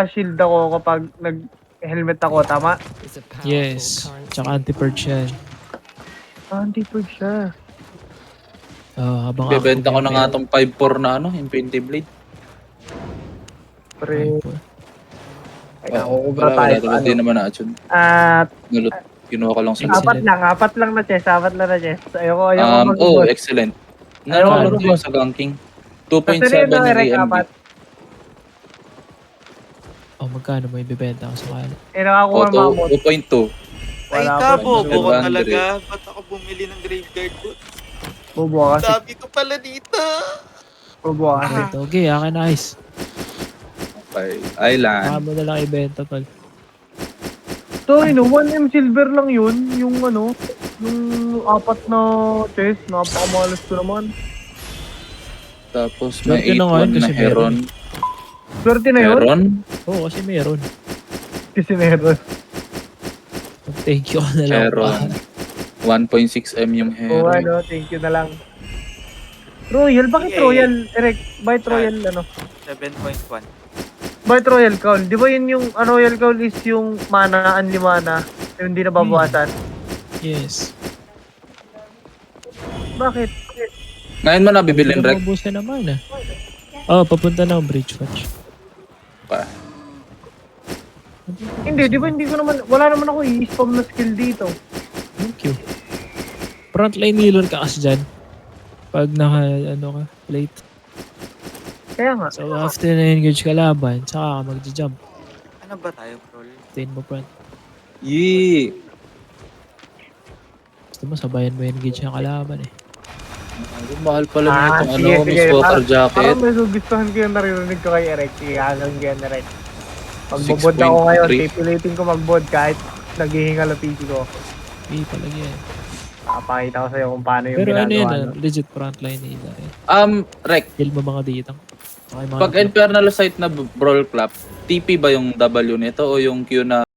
shield ako kapag nag-helmet ako, tama? Yes. Tsaka anti-purge yan. Anti-purge siya. Habang Bebenta ko na nga active tong 5-4 na Infinity Blade. Pre, yung ay Oo, nakukubra wala, tayo. tulad din naman na-atune. At Kinuha ko lang sa Excellent. apat lang na chest, Ayoko mag-boss. Excellent. Ayoko Nanonood ko sa ganking. Kasi 2.7 rin na yung Eric, EMB. apat. magkano mo ibibenta ko sa kala? Nakakuha mga bot. 2.2. Ay, Wala ka, pa. bobo ko 700. talaga. Ba't ako bumili ng graveyard boot? Bobo ka kasi. Sabi ko pala dito. Bobo ka kasi. Ito, okay, akin na ice. Okay. Baka Island. mo na lang ibenta, tol. So, 1M silver lang yun. Yung apat na chest. Napakamalas ko naman. Tapos Swerte may na ngayon 8-1 na kasi Heron. Swerte na yun. Heron? Oo, kasi meron. Kasi meron. Thank you ka na lang. Heron. 1.6M yung Oo, Heron. thank you na lang. Royal? Bakit Okay. Royal? Eric, bakit Royal 7.1. Bakit Royal Cowl? Di ba yun yung, Royal Cowl is yung mana, unli mana, yung hindi nababawasan? Yes. Bakit? Ngayon mo nabibilin, Rek. Nabubusan naman papunta na ang bridge watch. Pa. Hindi, di ba hindi ko naman, wala naman ako i-spam na skill dito. Thank you. Frontline healer ka kasi dyan. Pag plate. Kaya nga. So after na-engage ka laban, saka ka magja-jump. Ano ba tayo, bro? Stay mo front. Yee! Gusto mo, sabayan mo engage yung kalaban eh. Mahal pala na itong sige, Miss Water Jacket. Parang may gugustuhan ko yung naririnig ko kay Eric. Sige, hanggang yan, Eric. Magbobod 6.3. ako ngayon, pipilitin ko magbod kahit naghihingal ang PC ko. Okay, palagi yan. Papakita ko sa'yo kung paano yung Pero ano ginagawa. yun, legit frontline healer eh. Rek, Heal mo mga ditang. Saka yung mga pag Infernal Sight na Brawl Clap, TP ba yung W nito o yung Q na